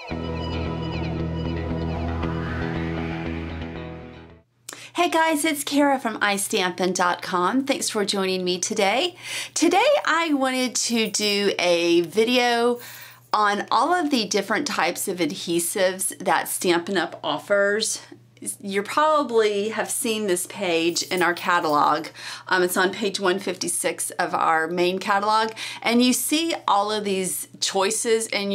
Hey guys, it's Kara from iStampin.com. Thanks for joining me today. Today I wanted to do a video on all of the different types of adhesives that Stampin' Up! Offers. You probably have seen this page in our catalog. It's on page 156 of our main catalog, and you see all of these choices, and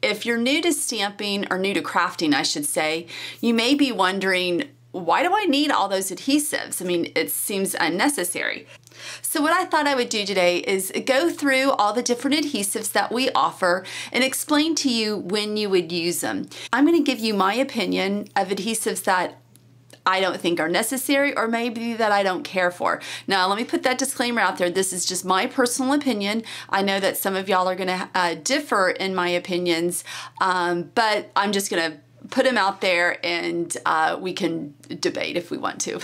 if you're new to stamping, or new to crafting I should say, you may be wondering, why do I need all those adhesives? I mean, it seems unnecessary. So what I thought I would do today is go through all the different adhesives that we offer and explain to you when you would use them. I'm going to give you my opinion of adhesives that I don't think are necessary, or maybe that I don't care for. Now, let me put that disclaimer out there. This is just my personal opinion. I know that some of y'all are going to differ in my opinions, but I'm just going to put them out there, and we can debate if we want to.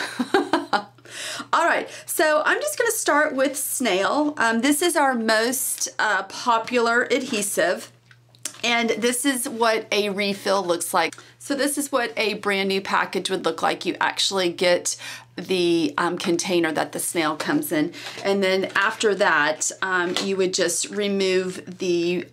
All right, so I'm just going to start with Snail. This is our most popular adhesive, and this is what a refill looks like. So this is what a brand new package would look like. You actually get the container that the Snail comes in, and then after that you would just remove the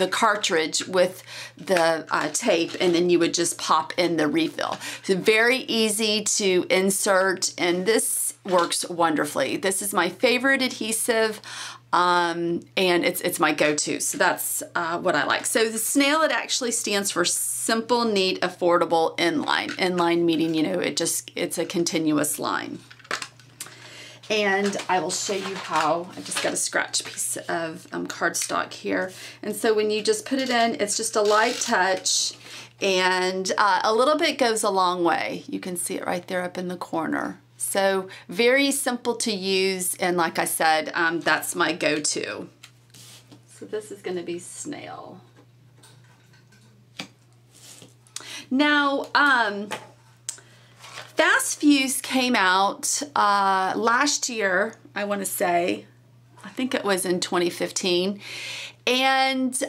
cartridge with the tape, and then you would just pop in the refill. So very easy to insert, and this works wonderfully. This is my favorite adhesive, and it's my go-to, so that's what I like. So the Snail, it actually stands for simple, neat, affordable, inline. Inline meaning, you know, it's a continuous line. And I will show you how. I just got a scratch piece of cardstock here. And so when you just put it in, it's just a light touch, and a little bit goes a long way. You can see it right there up in the corner. So very simple to use, and like I said, that's my go-to. So this is going to be Snail. Now, Fast Fuse came out last year, I want to say. I think it was in 2015. And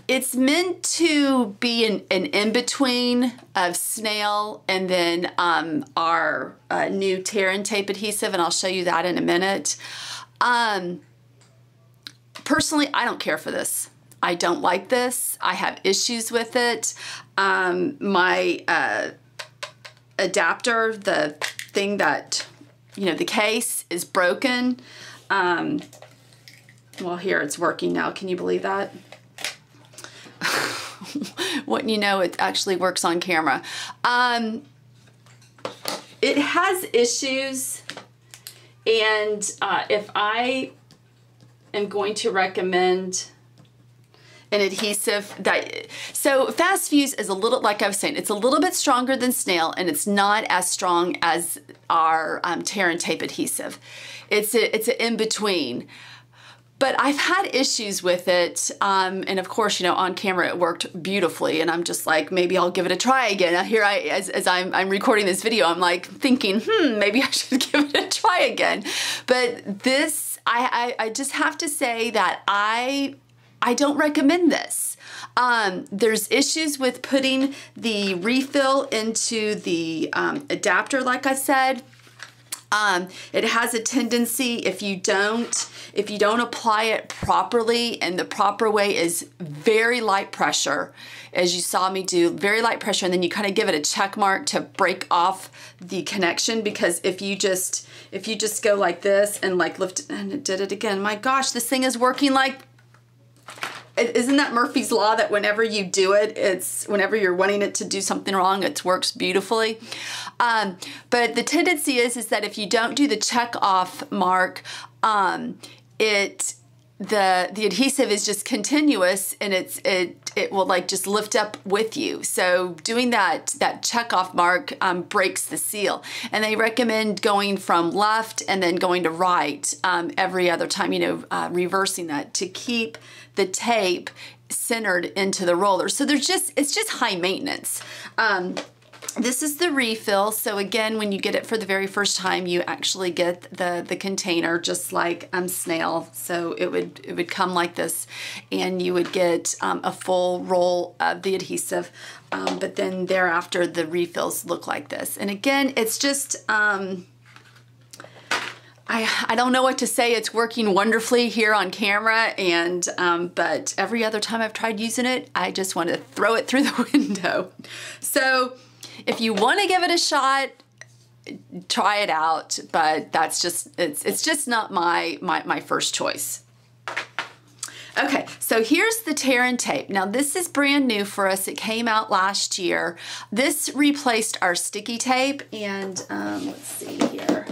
it's meant to be an in-between of Snail and then our new tear and tape adhesive, and I'll show you that in a minute. Personally, I don't care for this. I don't like this. I have issues with it. My adapter, the thing that, you know, the case is broken. Well, here it's working now. Can you believe that? Wouldn't you know, it actually works on camera. It has issues, and if I am going to recommend an adhesive that, so Fast Fuse is a little, like I was saying, it's a little bit stronger than Snail, and it's not as strong as our tear and tape adhesive. It's an in-between. But I've had issues with it, and of course, you know, on camera it worked beautifully, and I'm just like, maybe I'll give it a try again. Now here as I'm recording this video, I'm like thinking, maybe I should give it a try again. But this, I just have to say that I don't recommend this. There's issues with putting the refill into the adapter, like I said. It has a tendency, if you don't apply it properly, and the proper way is very light pressure, as you saw me do, very light pressure, and then you kind of give it a check mark to break off the connection, because if you just go like this and like lift, and it did it again. My gosh, this thing is working like, isn't that Murphy's Law, that whenever you do it, whenever you're wanting it to do something wrong, it works beautifully. But the tendency is that if you don't do the check off mark, the adhesive is just continuous, and it will like just lift up with you. So doing that check off mark breaks the seal, and they recommend going from left and then going to right every other time, you know, reversing that to keep the tape centered into the roller. So it's just high maintenance. This is the refill. So again, when you get it for the very first time, you actually get the container just like Snail. So it would come like this, and you would get a full roll of the adhesive. But then thereafter, the refills look like this. And again, it's just I don't know what to say. It's working wonderfully here on camera, and but every other time I've tried using it, I just want to throw it through the window. So if you want to give it a shot, try it out, but that's just, it's just not my first choice. Okay, so here's the tear and tape. Now this is brand new for us. It came out last year. This replaced our sticky tape, and let's see here.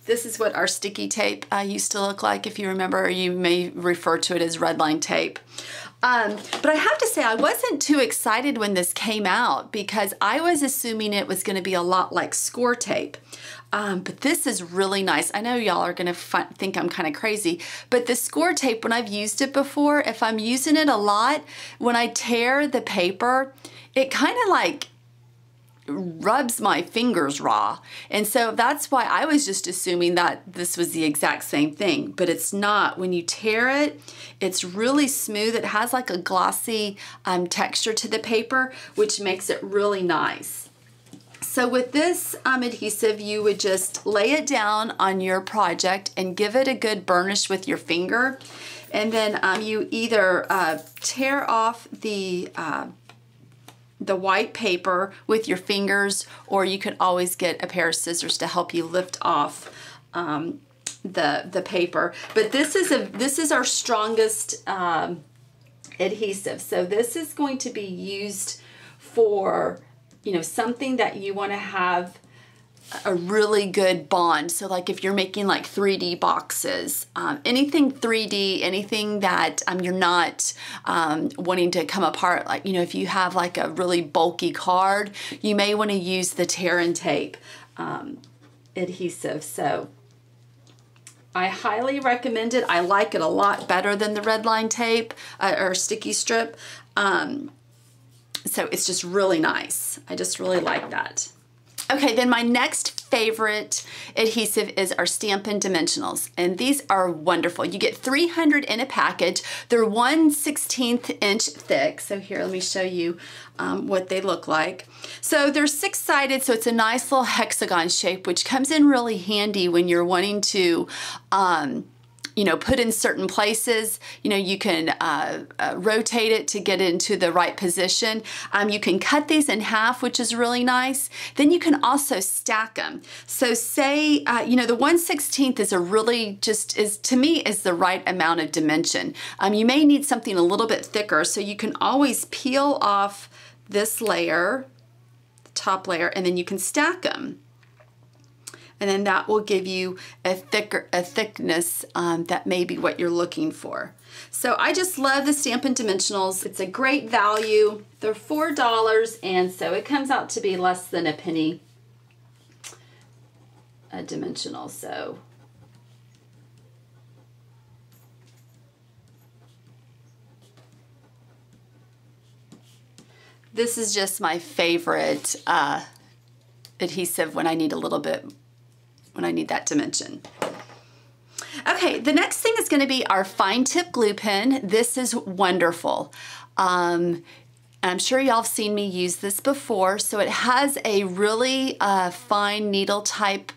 This is what our sticky tape used to look like. If you remember, you may refer to it as red line tape. But I have to say, I wasn't too excited when this came out because I was assuming it was going to be a lot like score tape. But this is really nice. I know y'all are going to think I'm kind of crazy, but the score tape, when I've used it before, if I'm using it a lot, when I tear the paper, it kind of like rubs my fingers raw. And so that's why I was just assuming that this was the exact same thing, but it's not. When you tear it, it's really smooth. It has like a glossy texture to the paper, which makes it really nice. So with this adhesive, you would just lay it down on your project and give it a good burnish with your finger. And then you either tear off the white paper with your fingers, or you could always get a pair of scissors to help you lift off the paper. But this is our strongest adhesive. So this is going to be used for, you know, something that you want to have a really good bond. So like if you're making like 3D boxes, anything 3D, anything that you're not wanting to come apart, like, you know, if you have like a really bulky card, you may want to use the tear and tape adhesive. So I highly recommend it. I like it a lot better than the red line tape or sticky strip. So it's just really nice. I just really like that. Okay, then my next favorite adhesive is our Stampin' Dimensionals, and these are wonderful. You get 300 in a package. They're 1/16 inch thick. So here, let me show you what they look like. So they're 6-sided, so it's a nice little hexagon shape, which comes in really handy when you're wanting to you know, put in certain places. You know, you can rotate it to get into the right position. You can cut these in half, which is really nice. Then you can also stack them. So say, you know, the 1/16 is a really to me, is the right amount of dimension. You may need something a little bit thicker, so you can always peel off this layer, the top layer, and then you can stack them. And then that will give you a thickness that may be what you're looking for. So I just love the Stampin' Dimensionals. It's a great value. They're $4, and so it comes out to be less than a penny a dimensional. So this is just my favorite adhesive when I need a little bit, when I need that dimension. Okay, the next thing is going to be our fine tip glue pen. This is wonderful. I'm sure y'all have seen me use this before. So it has a really fine needle type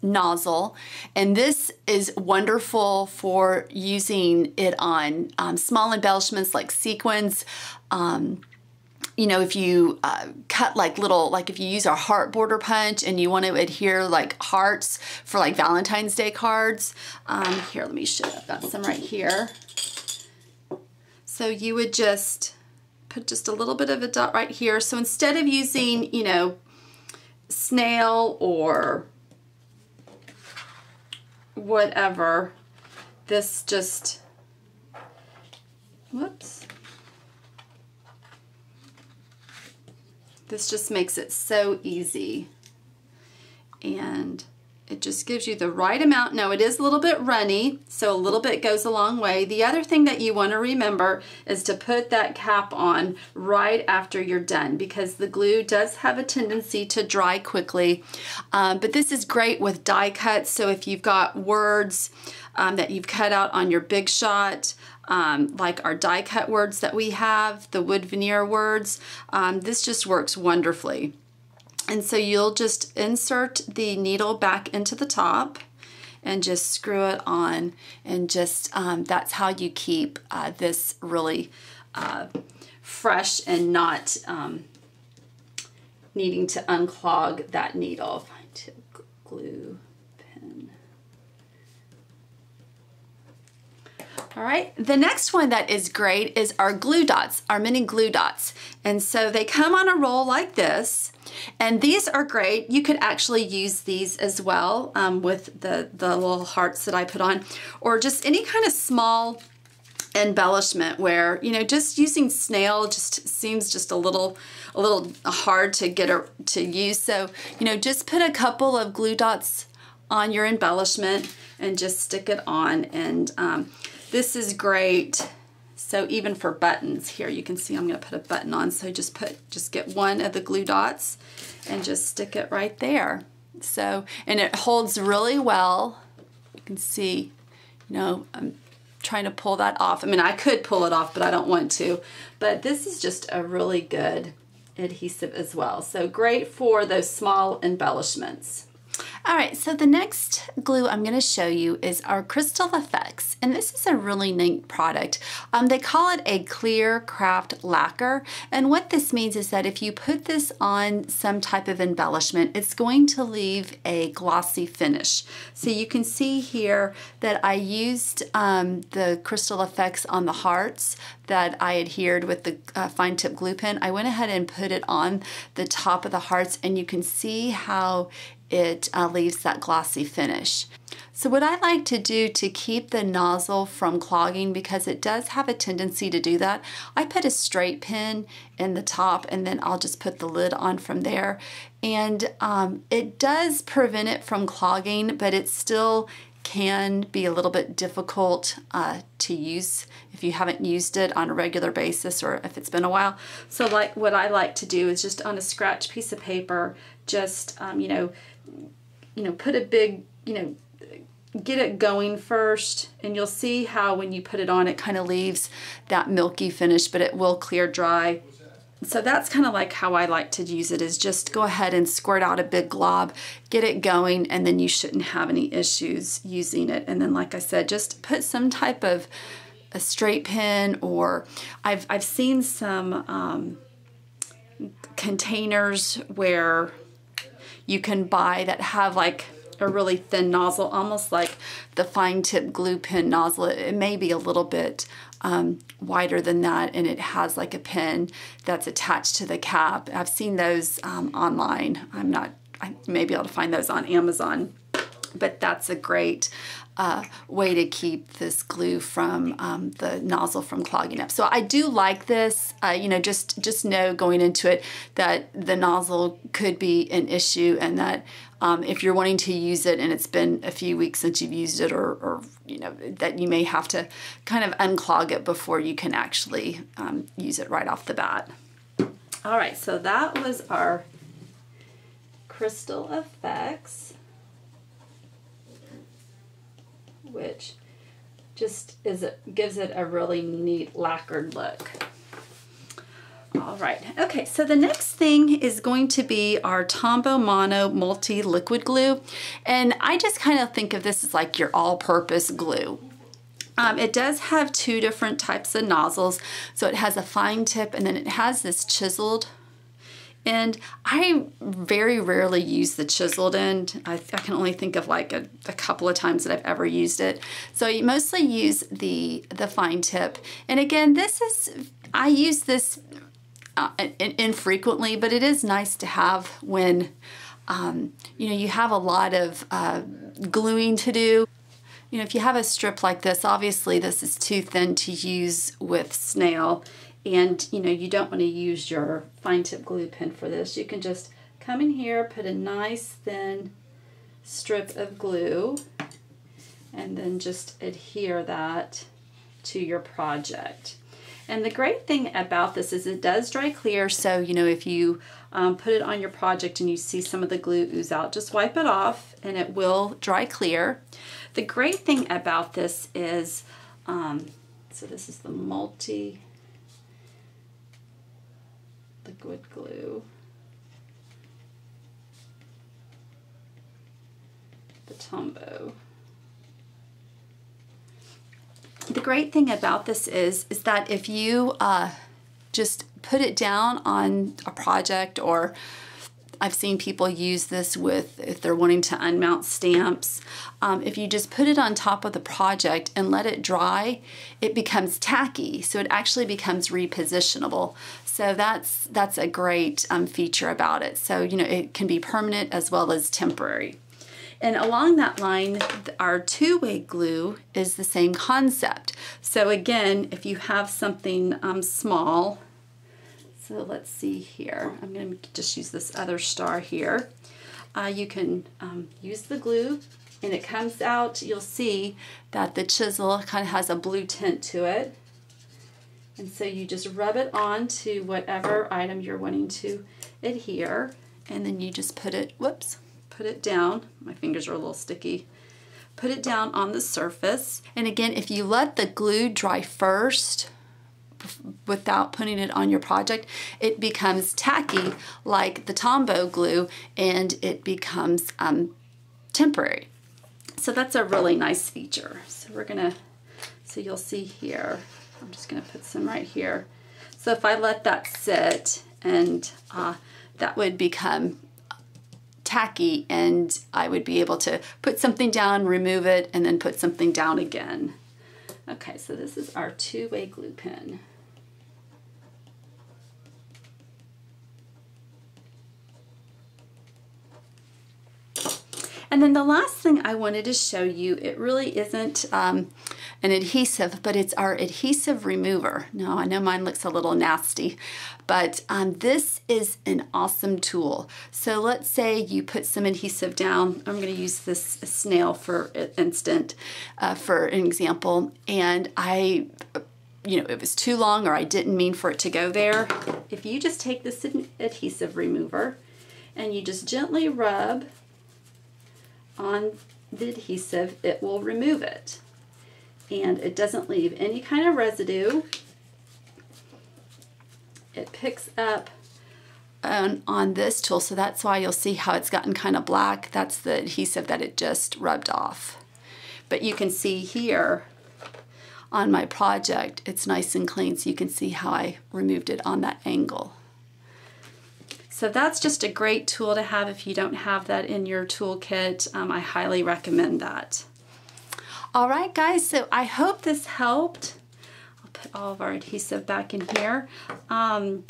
nozzle, and this is wonderful for using it on small embellishments like sequins. You know, if you cut like little, like if you use a heart border punch and you want to adhere like hearts for like Valentine's Day cards. Here, let me show you. I've got some right here. So you would just put just a little bit of a dot right here. So instead of using, you know, Snail or whatever, this just, whoops. This just makes it so easy. And It just gives you the right amount. Now it is a little bit runny, so a little bit goes a long way. The other thing that you want to remember is to put that cap on right after you're done, because the glue does have a tendency to dry quickly. But this is great with die cuts, so if you've got words that you've cut out on your Big Shot, like our die cut words that we have, the wood veneer words, this just works wonderfully. And so you'll just insert the needle back into the top and just screw it on, and just that's how you keep this really fresh and not needing to unclog that needle. Fine tip glue pen. All right, the next one that is great is our glue dots, our mini glue dots. And so they come on a roll like this, and these are great. You could actually use these as well with the little hearts that I put on, or just any kind of small embellishment where, you know, just using Snail just seems just a little hard to get to use. So, you know, just put a couple of glue dots on your embellishment and just stick it on. And this is great. So even for buttons here, you can see I'm going to put a button on. So just get one of the glue dots and just stick it right there. So, and it holds really well. You can see, you know, I'm trying to pull that off. I mean, I could pull it off, but I don't want to. But this is just a really good adhesive as well. So great for those small embellishments. All right, so the next glue I'm going to show you is our Crystal Effects, and this is a really neat product. They call it a clear craft lacquer, and what this means is that if you put this on some type of embellishment, it's going to leave a glossy finish. So you can see here that I used the Crystal Effects on the hearts that I adhered with the fine tip glue pen. I went ahead and put it on the top of the hearts, and you can see how it leaves that glossy finish. So what I like to do to keep the nozzle from clogging, because it does have a tendency to do that, I put a straight pin in the top, and then I'll just put the lid on from there. And it does prevent it from clogging, but it still can be a little bit difficult to use if you haven't used it on a regular basis, or if it's been a while. So like what I like to do is just on a scratch piece of paper, just put a big, get it going first, and you'll see how when you put it on, it kind of leaves that milky finish, but it will clear dry. So that's kind of like how I like to use it, is just go ahead and squirt out a big glob, get it going, and then you shouldn't have any issues using it. And then, like I said, just put some type of a straight pin, or I've seen some containers where you can buy that have like a really thin nozzle, almost like the fine tip glue pen nozzle. It may be a little bit wider than that, and it has like a pin that's attached to the cap. I've seen those online. I may be able to find those on Amazon, but that's a great way to keep this glue from the nozzle from clogging up. So I do like this. Just know going into it that the nozzle could be an issue, and that if you're wanting to use it and it's been a few weeks since you've used it, or that you may have to kind of unclog it before you can actually use it right off the bat. All right, so that was our Crystal Effects, which just gives it a really neat lacquered look. All right, okay, so the next thing is going to be our Tombow Mono Multi Liquid Glue, and I just kind of think of this as like your all-purpose glue. It does have two different types of nozzles, so it has a fine tip, and then it has this chiseled end. I very rarely use the chiseled end. I can only think of like a couple of times that I've ever used it. So you mostly use the fine tip. And again, I use this infrequently, but it is nice to have when you have a lot of gluing to do. If you have a strip like this, obviously this is too thin to use with Snail, and you don't want to use your fine tip glue pen for this. You can just come in here, put a nice thin strip of glue and then just adhere that to your project. And the great thing about this is it does dry clear, so you know, if you put it on your project and you see some of the glue ooze out, just wipe it off and it will dry clear. The great thing about this is, so this is the multi liquid glue. The Tombow. The great thing about this is that if you just put it down on a project, or I've seen people use this with, if they're wanting to unmount stamps, if you just put it on top of the project and let it dry, it becomes tacky, so it actually becomes repositionable. So that's a great feature about it. So you know, it can be permanent as well as temporary. And along that line, our two-way glue is the same concept. So again, if you have something small, so let's see here, I'm going to just use this other star here. You can use the glue and it comes out, you'll see that the chisel kind of has a blue tint to it. And so you just rub it on to whatever item you're wanting to adhere, and then you just put it, whoops, put it down. My fingers are a little sticky. Put it down on the surface. And again, if you let the glue dry first without putting it on your project, it becomes tacky like the Tombow glue, and it becomes temporary. So that's a really nice feature. So we're gonna, so you'll see here, I'm just gonna put some right here. So if I let that sit, and that would become tacky, and I would be able to put something down, remove it, and then put something down again. Okay, so this is our two-way glue pen. And then the last thing I wanted to show you, it really isn't an adhesive, but it's our adhesive remover. Now, I know mine looks a little nasty, but this is an awesome tool. So let's say you put some adhesive down. I'm going to use this Snail for instant, for an example, and it was too long, or I didn't mean for it to go there. If you just take this adhesive remover and you just gently rub on the adhesive, it will remove it, and it doesn't leave any kind of residue. It picks up on this tool, so that's why you'll see how it's gotten kind of black. That's the adhesive that it just rubbed off. But you can see here on my project, it's nice and clean, so you can see how I removed it on that angle. So that's just a great tool to have if you don't have that in your toolkit. I highly recommend that. All right, guys, so I hope this helped. I'll put all of our adhesive back in here. The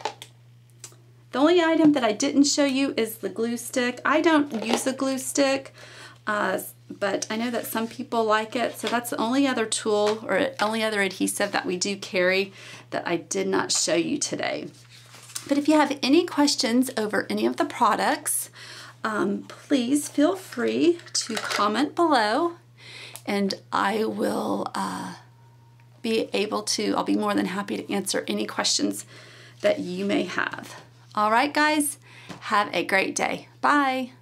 only item that I didn't show you is the glue stick. I don't use a glue stick, but I know that some people like it, so that's the only other tool or only other adhesive that we do carry that I did not show you today. But if you have any questions over any of the products, please feel free to comment below, and I will I'll be more than happy to answer any questions that you may have. All right, guys, have a great day. Bye.